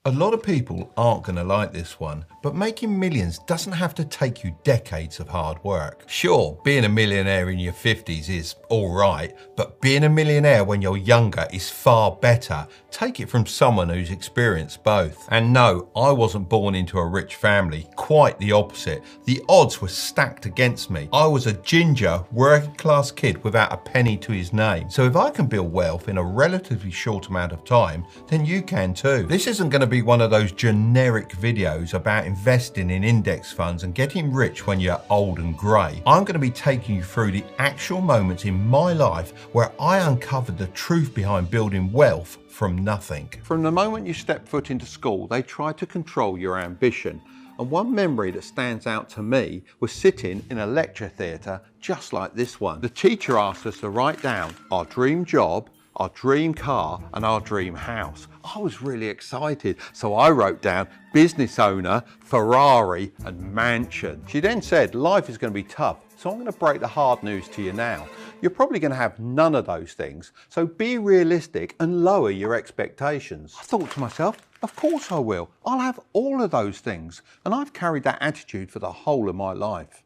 A lot of people aren't going to like this one, but making millions doesn't have to take you decades of hard work. Sure, being a millionaire in your 50s is alright, but being a millionaire when you're younger is far better. Take it from someone who's experienced both. And no, I wasn't born into a rich family, quite the opposite. The odds were stacked against me. I was a ginger, working class kid without a penny to his name. So if I can build wealth in a relatively short amount of time, then you can too. This isn't going to be one of those generic videos about investing in index funds and getting rich when you're old and grey. I'm going to be taking you through the actual moments in my life where I uncovered the truth behind building wealth from nothing. From the moment you step foot into school, they try to control your ambition. And one memory that stands out to me was sitting in a lecture theatre just like this one. The teacher asked us to write down our dream job, our dream car and our dream house. I was really excited, so I wrote down business owner, Ferrari and mansion. She then said life is going to be tough, so I'm going to break the hard news to you now. You're probably going to have none of those things, so be realistic and lower your expectations. I thought to myself, of course I will. I'll have all of those things, and I've carried that attitude for the whole of my life.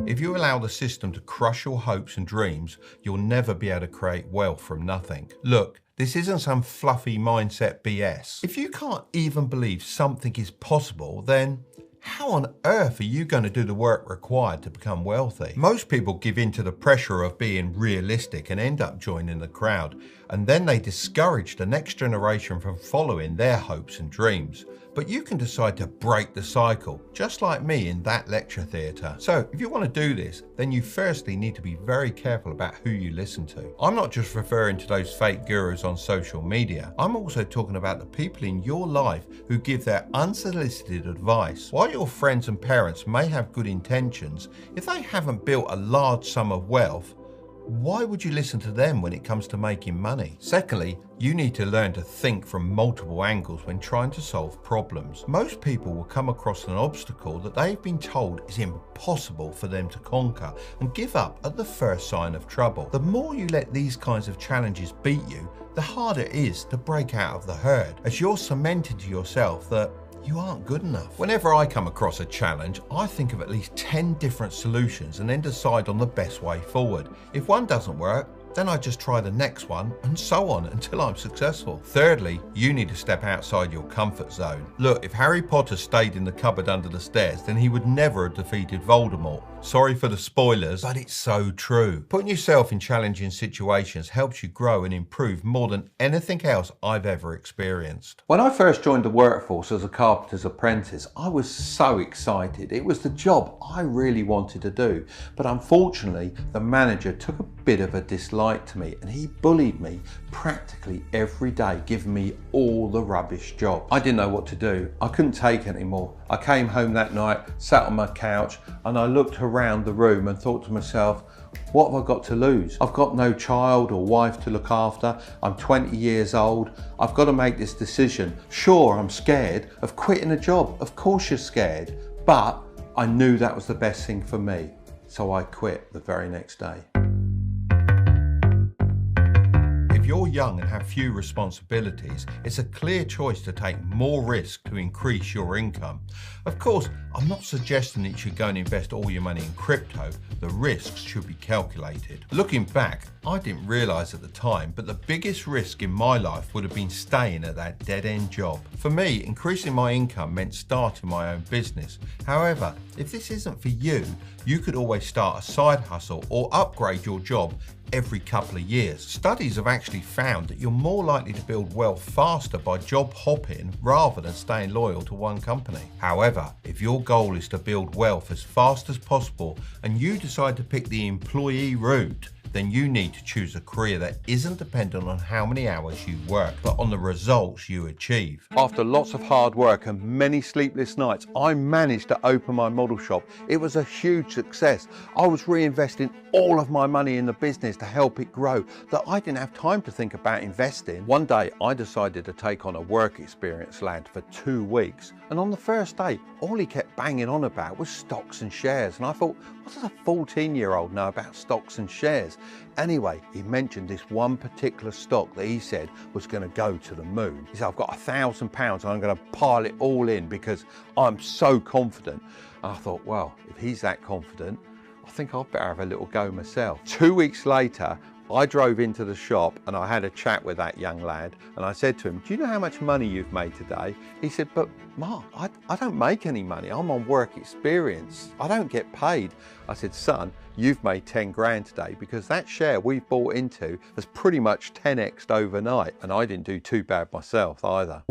If you allow the system to crush your hopes and dreams, you'll never be able to create wealth from nothing. Look, this isn't some fluffy mindset BS. If you can't even believe something is possible, then how on earth are you going to do the work required to become wealthy? Most people give in to the pressure of being realistic and end up joining the crowd, and then they discourage the next generation from following their hopes and dreams. But you can decide to break the cycle, just like me in that lecture theatre. So if you want to do this, then you firstly need to be very careful about who you listen to. I'm not just referring to those fake gurus on social media. I'm also talking about the people in your life who give their unsolicited advice. While your friends and parents may have good intentions, if they haven't built a large sum of wealth, why would you listen to them when it comes to making money? Secondly, you need to learn to think from multiple angles when trying to solve problems. Most people will come across an obstacle that they've been told is impossible for them to conquer and give up at the first sign of trouble. The more you let these kinds of challenges beat you, the harder it is to break out of the herd, as you're cementing to yourself that you aren't good enough. Whenever I come across a challenge, I think of at least 10 different solutions and then decide on the best way forward. If one doesn't work, then I just try the next one, and so on until I'm successful. Thirdly, you need to step outside your comfort zone. Look, if Harry Potter stayed in the cupboard under the stairs, then he would never have defeated Voldemort. Sorry for the spoilers, but it's so true. Putting yourself in challenging situations helps you grow and improve more than anything else I've ever experienced. When I first joined the workforce as a carpenter's apprentice, I was so excited. It was the job I really wanted to do, but unfortunately, the manager took a bit of a dislike to me and he bullied me practically every day, giving me all the rubbish jobs. I didn't know what to do. I couldn't take it anymore. I came home that night, sat on my couch, and I looked around the room and thought to myself, what have I got to lose? I've got no child or wife to look after. I'm 20 years old. I've got to make this decision. Sure, I'm scared of quitting a job. Of course you're scared, but I knew that was the best thing for me. So I quit the very next day. If you're young and have few responsibilities, it's a clear choice to take more risk to increase your income. Of course, I'm not suggesting that you should go and invest all your money in crypto. The risks should be calculated. Looking back, I didn't realise at the time, but the biggest risk in my life would have been staying at that dead-end job. For me, increasing my income meant starting my own business. However, if this isn't for you, you could always start a side hustle or upgrade your job every couple of years. Studies have actually found that you're more likely to build wealth faster by job hopping rather than staying loyal to one company. However, if your goal is to build wealth as fast as possible and you decide to pick the employee route, then you need to choose a career that isn't dependent on how many hours you work, but on the results you achieve. After lots of hard work and many sleepless nights, I managed to open my model shop. It was a huge success. I was reinvesting all of my money in the business to help it grow, that I didn't have time to think about investing. One day, I decided to take on a work experience lad for 2 weeks. And on the first day, all he kept banging on about was stocks and shares. And I thought, what does a 14-year-old know about stocks and shares? Anyway, he mentioned this one particular stock that he said was going to go to the moon. He said, I've got £1,000 and I'm going to pile it all in because I'm so confident. And I thought, well, if he's that confident, I think I'd better have a little go myself. 2 weeks later, I drove into the shop and I had a chat with that young lad and I said to him, do you know how much money you've made today? He said, but Mark, I don't make any money. I'm on work experience. I don't get paid. I said, son, you've made 10 grand today because that share we've bought into has pretty much 10x'd overnight. And I didn't do too bad myself either.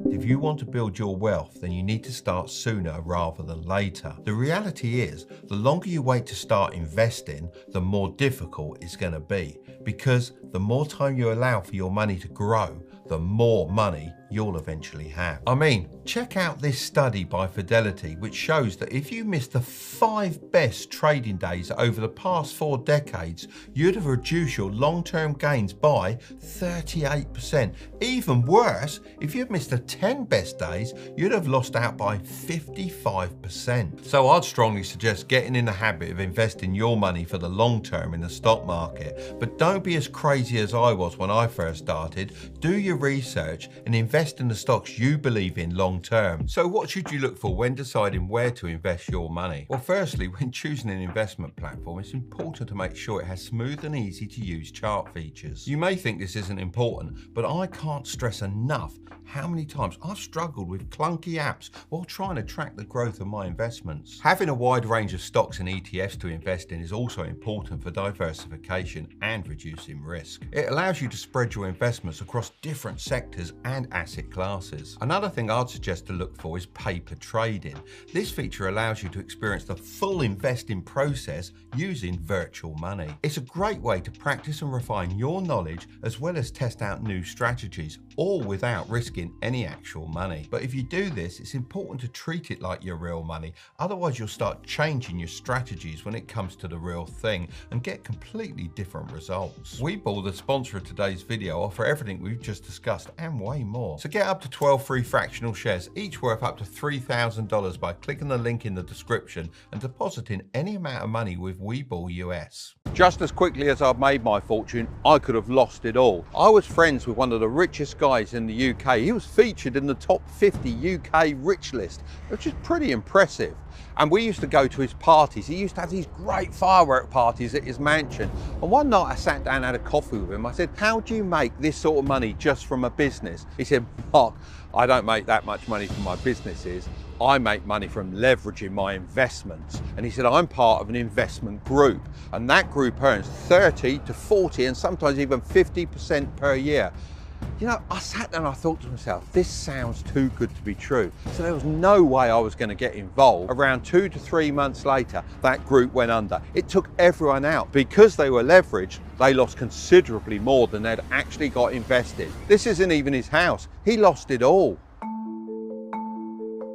If you want to build your wealth, then you need to start sooner rather than later. The reality is, the longer you wait to start investing, the more difficult it's going to be, because the more time you allow for your money to grow, the more money you'll eventually have. I mean, check out this study by Fidelity, which shows that if you missed the 5 best trading days over the past 4 decades, you'd have reduced your long-term gains by 38%. Even worse, if you'd missed the 10 best days, you'd have lost out by 55%. So I'd strongly suggest getting in the habit of investing your money for the long term in the stock market. But don't be as crazy as I was when I first started. Do your research and invest in the stocks you believe in long term. So what should you look for when deciding where to invest your money? Well, firstly, when choosing an investment platform, it's important to make sure it has smooth and easy to use chart features. You may think this isn't important, but I can't stress enough how many times I've struggled with clunky apps while trying to track the growth of my investments. Having a wide range of stocks and ETFs to invest in is also important for diversification and reducing risk. It allows you to spread your investments across different sectors and asset classes. Another thing I'd suggest to look for is paper trading. This feature allows you to experience the full investing process using virtual money. It's a great way to practice and refine your knowledge as well as test out new strategies, all without risking any actual money. But if you do this, it's important to treat it like your real money. Otherwise, you'll start changing your strategies when it comes to the real thing and get completely different results. Webull, the sponsor of today's video, offer everything we've just discussed and way more. So get up to 12 free fractional shares, each worth up to $3,000 by clicking the link in the description and depositing any amount of money with Webull US. Just as quickly as I've made my fortune, I could have lost it all. I was friends with one of the richest guys in the UK. He was featured in the top 50 UK rich list, which is pretty impressive. And we used to go to his parties. He used to have these great firework parties at his mansion. And one night I sat down and had a coffee with him. I said, how do you make this sort of money just from a business? He said, Mark, I don't make that much money from my businesses. I make money from leveraging my investments. And he said, I'm part of an investment group. And that group earns 30 to 40 and sometimes even 50% per year. You know, I sat there and I thought to myself, this sounds too good to be true. So there was no way I was going to get involved. Around 2 to 3 months later, that group went under. It took everyone out. Because they were leveraged, they lost considerably more than they'd actually got invested. This isn't even his house. He lost it all.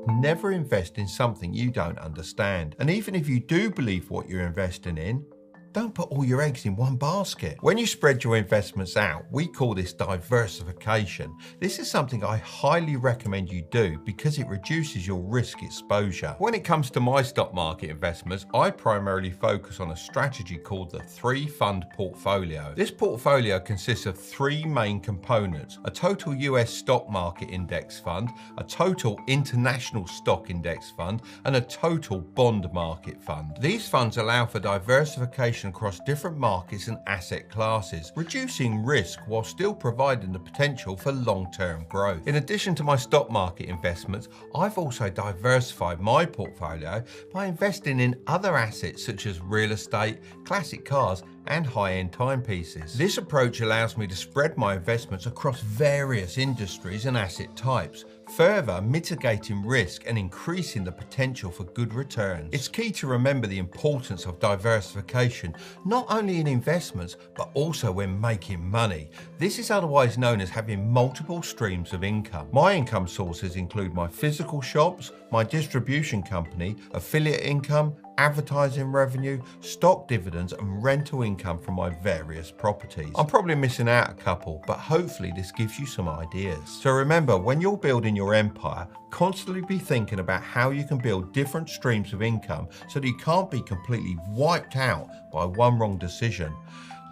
Never invest in something you don't understand. And even if you do believe what you're investing in, don't put all your eggs in one basket. When you spread your investments out, we call this diversification. This is something I highly recommend you do because it reduces your risk exposure. When it comes to my stock market investments, I primarily focus on a strategy called the 3-fund portfolio. This portfolio consists of 3 main components: a total US stock market index fund, a total international stock index fund, and a total bond market fund. These funds allow for diversification across different markets and asset classes, reducing risk while still providing the potential for long-term growth. In addition to my stock market investments, I've also diversified my portfolio by investing in other assets such as real estate, classic cars, and high-end timepieces. This approach allows me to spread my investments across various industries and asset types, further mitigating risk and increasing the potential for good returns. It's key to remember the importance of diversification, not only in investments, but also when making money. This is otherwise known as having multiple streams of income. My income sources include my physical shops, my distribution company, affiliate income, advertising revenue, stock dividends, and rental income from my various properties. I'm probably missing out a couple, but hopefully this gives you some ideas. So remember, when you're building your empire, constantly be thinking about how you can build different streams of income so that you can't be completely wiped out by one wrong decision.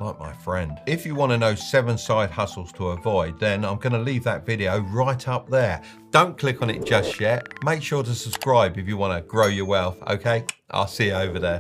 Like my friend. If you want to know 7 side hustles to avoid, then I'm going to leave that video right up there. Don't click on it just yet. Make sure to subscribe if you want to grow your wealth, okay? I'll see you over there.